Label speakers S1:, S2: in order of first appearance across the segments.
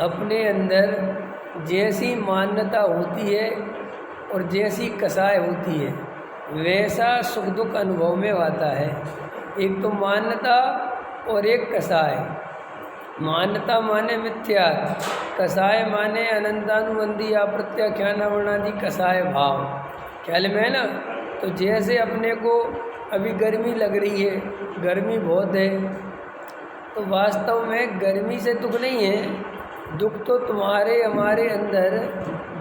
S1: अपने अंदर जैसी मान्यता होती है और जैसी कसाय होती है वैसा सुख दुख अनुभव में आता है। एक तो मान्यता और एक कसाय। मान्यता माने मिथ्या, कसाय माने अनंतानुबंधी अप्रत्याख्यानावरणादि कसाय भाव। ख्याल में है ना। तो जैसे अपने को अभी गर्मी लग रही है, गर्मी बहुत है, तो वास्तव में गर्मी से दुख नहीं है, दुख तो तुम्हारे हमारे अंदर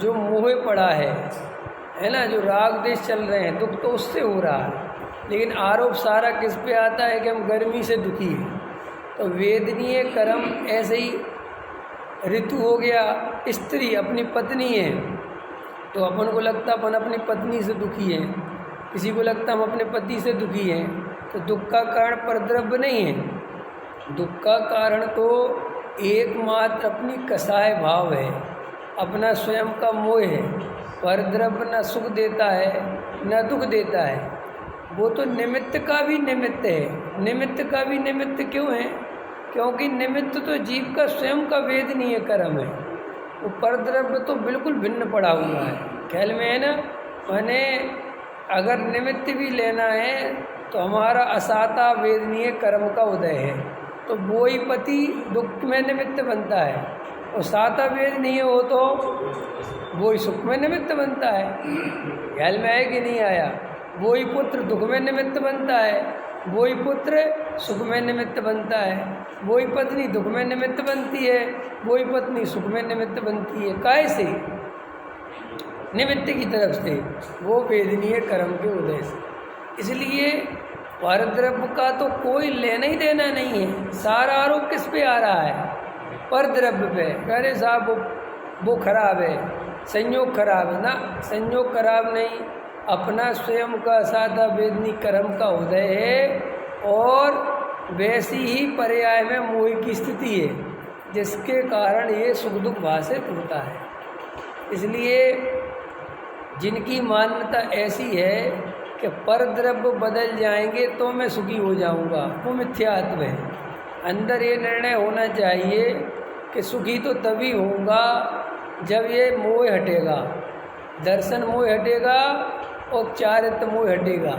S1: जो मोह पड़ा है ना, जो राग देश चल रहे हैं, दुख तो उससे हो रहा है। लेकिन आरोप सारा किस पे आता है कि हम गर्मी से दुखी हैं। तो वेदनीय कर्म ऐसे ही ऋतु हो गया, स्त्री अपनी पत्नी है तो अपन को लगता अपन अपनी पत्नी से दुखी है, किसी को लगता हम अपने पति से दुखी हैं। तो दुख का कारण परद्रव्य नहीं है, दुख का कारण तो एकमात्र अपनी कसाय भाव है, अपना स्वयं का मोह है। परद्रव्य न सुख देता है न दुख देता है, वो तो निमित्त का भी निमित्त है। निमित्त का भी निमित्त क्यों है? क्योंकि निमित्त तो जीव का स्वयं का वेदनीय कर्म है, वो परद्रव्य तो बिल्कुल भिन्न पड़ा हुआ है। ख्याल में है ना। माने अगर निमित्त भी लेना है तो हमारा असाता वेदनीय कर्म का उदय है, तो वो ही पति दुख में निमित्त बनता है, और साता वेदनीय हो तो वो ही सुख में निमित्त बनता है। ख्याल में है कि नहीं आया? वो ही पुत्र दुख में निमित्त बनता है, वो ही पुत्र सुख में निमित्त बनता है, वो ही पत्नी दुख में निमित्त बनती है, वो ही पत्नी सुख में निमित्त बनती है। कैसे? निमित्त की तरफ से, वो वेदनीय कर्म के उदय से। इसलिए परद्रव्य का तो कोई लेना ही देना नहीं है। सारा आरोप किस पे आ रहा है? परद्रव्य पे। अरे साहब वो खराब है, संयोग खराब है ना। संयोग खराब नहीं, अपना स्वयं का सादा वेदनी कर्म का उदय है, और वैसी ही पर्याय में मोह की स्थिति है जिसके कारण ये सुख दुख भाषित होता है। इसलिए जिनकी मान्यता ऐसी है कि परद्रव्य बदल जाएंगे तो मैं सुखी हो जाऊंगा, वो मिथ्यात्व है। अंदर ये निर्णय होना चाहिए कि सुखी तो तभी होऊंगा जब ये मोह हटेगा, दर्शन मोह हटेगा और चारित्र मोह हटेगा।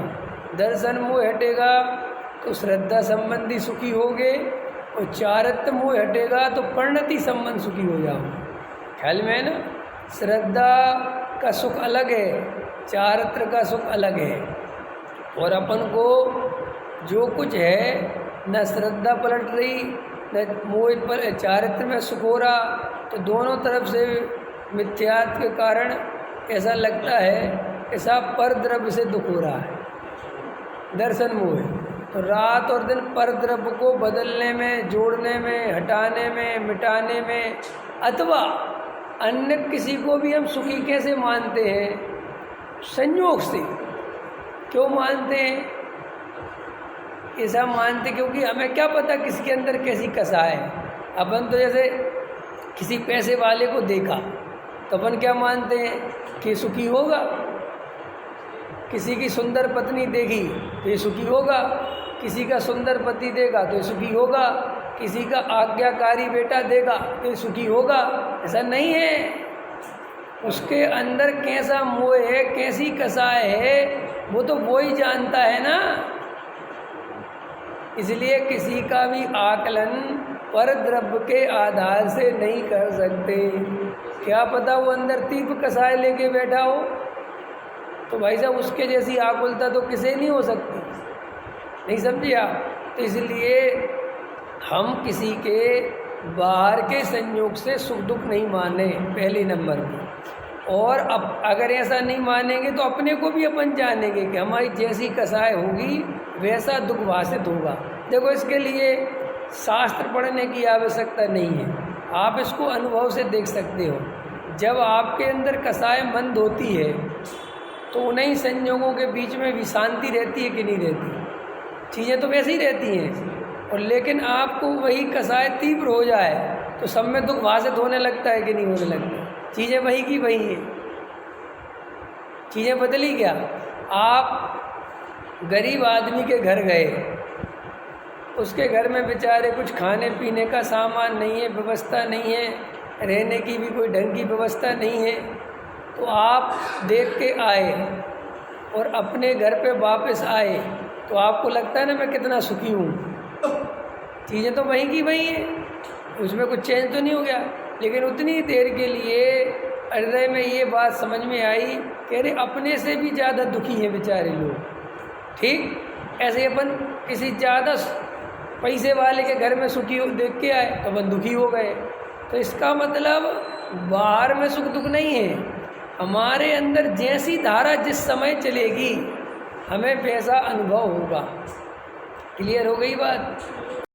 S1: दर्शन मोह हटेगा तो श्रद्धा संबंधी सुखी होगे, और चारित्र मोह हटेगा तो परिणति संबंध सुखी हो जाओगे। ख्याल में है ना। श्रद्धा का सुख अलग है, चारित्र का सुख अलग है। और अपन को जो कुछ है, न श्रद्धा पलट रही न मोह पर चारित्र में सुख हो रहा, तो दोनों तरफ से मिथ्यात्व के कारण ऐसा लगता है ऐसा परद्रव्य से दुख हो रहा है, दर्शन मोह। तो रात और दिन परद्रव्य को बदलने में, जोड़ने में, हटाने में, मिटाने में, अथवा अन्य किसी को भी हम सुखी कैसे मानते हैं? संयोग से। क्यों मानते हैं? ऐसा मानते क्योंकि हमें क्या पता किसके अंदर कैसी कसा है। अपन तो जैसे किसी पैसे वाले को देखा तो अपन क्या मानते हैं कि सुखी होगा। किसी की सुंदर पत्नी देखी तो ये सुखी होगा, किसी का सुंदर पति देखा तो ये सुखी होगा, किसी का आज्ञाकारी बेटा देखा तो ये सुखी होगा। ऐसा नहीं है, उसके अंदर कैसा मोह है, कैसी कसाय है, वो तो वो ही जानता है ना। इसलिए किसी का भी आकलन परद्रव्य के आधार से नहीं कर सकते। क्या पता वो अंदर तीव्र कसाय लेके बैठा हो, तो भाई साहब उसके जैसी आकुलता तो किसे नहीं हो सकती। नहीं समझे आप? तो इसलिए हम किसी के बाहर के संयोग से सुख दुख नहीं माने, पहले नंबर पर। और अब अगर ऐसा नहीं मानेंगे तो अपने को भी अपन जानेंगे कि हमारी जैसी कसाय होगी वैसा दुख भाषित होगा। देखो, इसके लिए शास्त्र पढ़ने की आवश्यकता नहीं है, आप इसको अनुभव से देख सकते हो। जब आपके अंदर कसाय मंद होती है तो उन्हीं संयोगों के बीच में भी शांति रहती है कि नहीं रहती? चीज़ें तो वैसे ही रहती हैं, और लेकिन आपको वही कसाय तीव्र हो जाए तो सब में दुख भाषित होने लगता है कि नहीं होने लगता? चीज़ें वही की वही हैं, चीज़ें बदली क्या? आप गरीब आदमी के घर गए, उसके घर में बेचारे कुछ खाने पीने का सामान नहीं है, व्यवस्था नहीं है, रहने की भी कोई ढंग की व्यवस्था नहीं है, तो आप देख के आए और अपने घर पे वापस आए तो आपको लगता है ना मैं कितना सुखी हूँ। चीज़ें तो वहीं की वहीं हैं, उसमें कुछ चेंज तो नहीं हो गया, लेकिन उतनी देर के लिए हृदय में ये बात समझ में आई कि अरे अपने से भी ज़्यादा दुखी हैं बेचारे लोग। ठीक ऐसे अपन किसी ज़्यादा पैसे वाले के घर में सुखी हो देख के आए तो अपन दुखी हो गए। तो इसका मतलब बाहर में सुख दुख नहीं है, हमारे अंदर जैसी धारा जिस समय चलेगी हमें वैसा अनुभव होगा। क्लियर हो गई बात?